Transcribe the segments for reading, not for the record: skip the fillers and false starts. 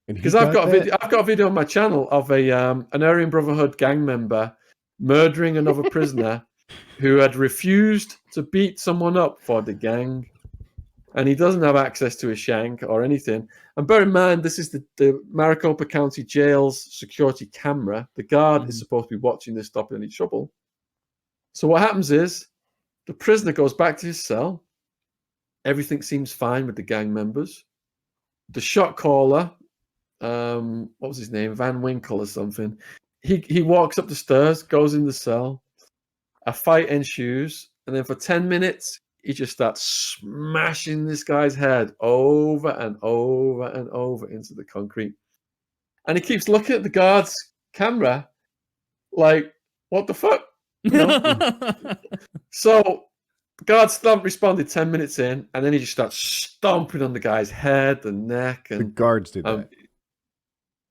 Because I've got a video on my channel of an Aryan Brotherhood gang member murdering another prisoner who had refused to beat someone up for the gang, and he doesn't have access to a shank or anything. And bear in mind, this is the Maricopa County Jail's security camera. The guard is supposed to be watching this, stopping any trouble. So what happens is the prisoner goes back to his cell. Everything seems fine with the gang members. The shot caller, what was his name? Van Winkle or something. He walks up the stairs, goes in the cell. A fight ensues, and then for 10 minutes, he just starts smashing this guy's head over and over and over into the concrete. And he keeps looking at the guard's camera like, what the fuck? You know? So the guard still haven't responded 10 minutes in, and then he just starts stomping on the guy's head and neck. And the guards did that.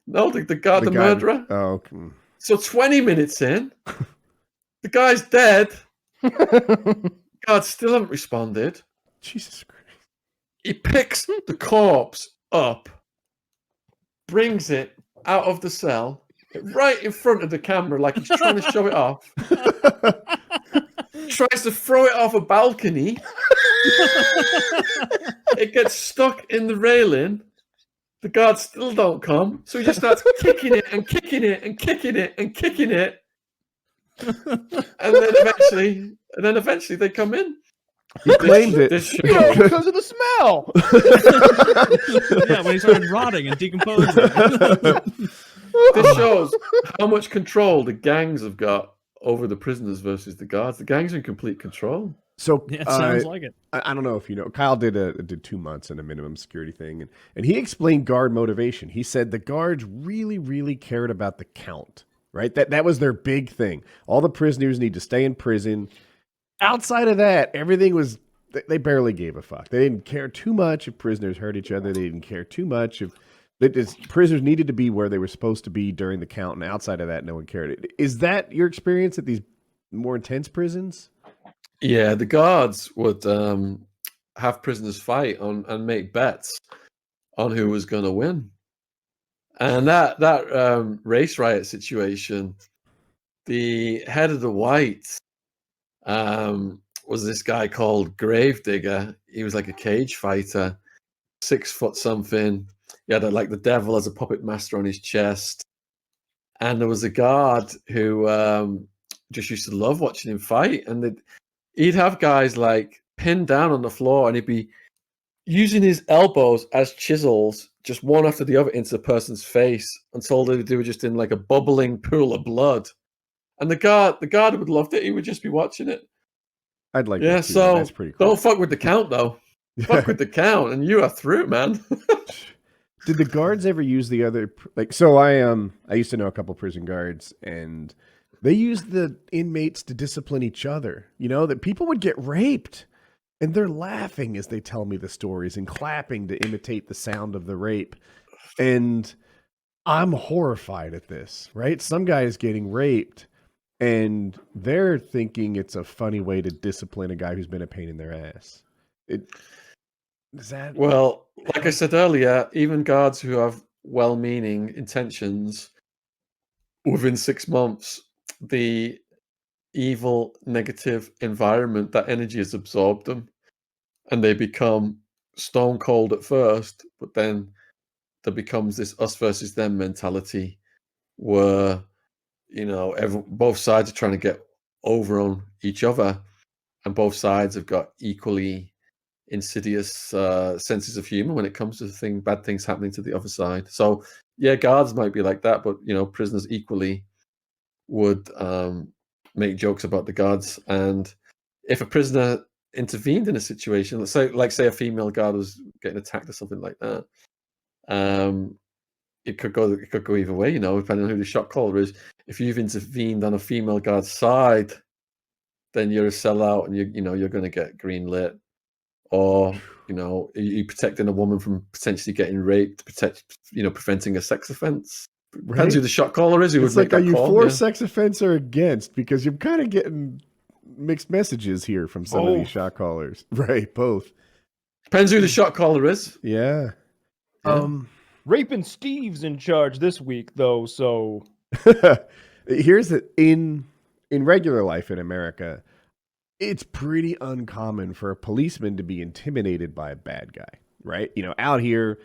No, the guard, the murderer. Oh, okay. So 20 minutes in, the guy's dead. God still haven't responded. Jesus Christ. He picks the corpse up, brings it out of the cell, right in front of the camera, like he's trying to show it off. Tries to throw it off a balcony. It gets stuck in the railing. The guards still don't come, so he just starts kicking it and kicking it and kicking it and kicking it. And then eventually they come in. He claimed it. Because of the smell. Yeah, when he started rotting and decomposing. This shows how much control the gangs have got over the prisoners versus the guards. The gangs are in complete control. So yeah, it sounds like it. I don't know if you know. Kyle did 2 months in a minimum security thing, and he explained guard motivation. He said the guards really, really cared about the count. Right? That was their big thing. All the prisoners need to stay in prison. Outside of that, everything was, they barely gave a fuck. They didn't care too much if prisoners hurt each other. They didn't care too much if prisoners needed to be where they were supposed to be during the count. And outside of that, no one cared. Is that your experience at these more intense prisons? Yeah, the guards would have prisoners fight and make bets on who was going to win. And that race riot situation, the head of the whites was this guy called Gravedigger. He was like a cage fighter, 6 foot something. He had like the devil as a puppet master on his chest. And there was a guard who just used to love watching him fight. And he'd have guys like pinned down on the floor, and he'd be using his elbows as chisels, just one after the other, into the person's face until they were just in like a bubbling pool of blood. And the guard would love it. He would just be watching it. I'd like that too. So that's pretty cool. Don't fuck with the count, though. Fuck with the count, and you are through, man. Did the guards ever use the other, like? So I used to know a couple prison guards, and they used the inmates to discipline each other. You know, that people would get raped, and they're laughing as they tell me the stories and clapping to imitate the sound of the rape. And I'm horrified at this, right? Some guy is getting raped, and they're thinking it's a funny way to discipline a guy who's been a pain in their ass. Well, like I said earlier, even guards who have well-meaning intentions, within 6 months, the evil, negative environment, that energy has absorbed them, and they become stone cold at first, but then there becomes this us versus them mentality where, you know, both sides are trying to get over on each other, and both sides have got equally insidious senses of humor when it comes to bad things happening to the other side. So yeah, guards might be like that, but you know, prisoners equally would make jokes about the guards. And if a prisoner intervened in a situation, let's say a female guard was getting attacked or something like that, it could go either way, you know, depending on who the shot caller is. If you've intervened on a female guard's side, then you're a sellout, and you're going to get green lit. Or, you know, are you protecting a woman from potentially getting raped, preventing a sex offense? Right. Depends who the shot caller is. It's like, are you for sex offense or against? Because you're kind of getting mixed messages here from some of these shot callers. Right, both. Depends who the shot caller is. Yeah. Raping Steve's in charge this week, though, so Here's the in regular life in America, it's pretty uncommon for a policeman to be intimidated by a bad guy, right? You know, out here,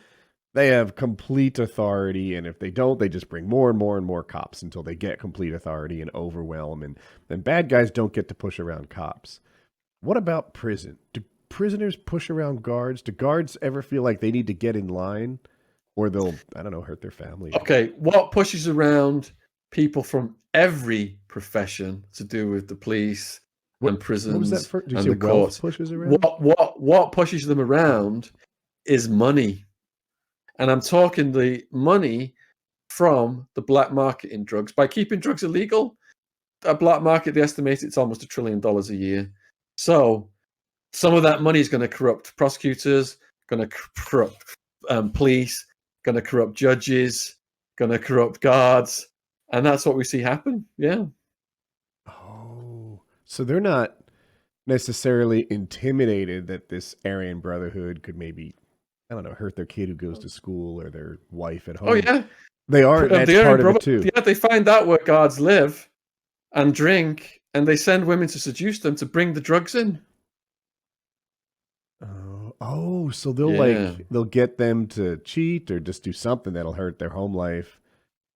they have complete authority, and if they don't, they just bring more and more and more cops until they get complete authority and overwhelm, and then bad guys don't get to push around cops. What about prison? Do prisoners push around guards? Do guards ever feel like they need to get in line, or they'll, I don't know, hurt their family? Okay, what pushes around people from every profession to do with the police and prisons What was that first? Did and you the say wealth courts? pushes around? What pushes them around is money. And I'm talking the money from the black market in drugs. By keeping drugs illegal, a black market, they estimate it's almost $1 trillion a year. So some of that money is going to corrupt prosecutors, going to corrupt police, going to corrupt judges, going to corrupt guards. And that's what we see happen. Yeah. Oh, so they're not necessarily intimidated that this Aryan Brotherhood could maybe, I don't know, hurt their kid who goes to school or their wife at home. Oh, yeah. They are. That's part of it too. Yeah, they find out where guards live and drink, and they send women to seduce them to bring the drugs in. Oh, so they'll they'll get them to cheat or just do something that'll hurt their home life,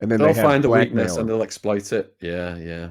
and then they'll they find a blackmail weakness and they'll exploit it. Yeah, yeah.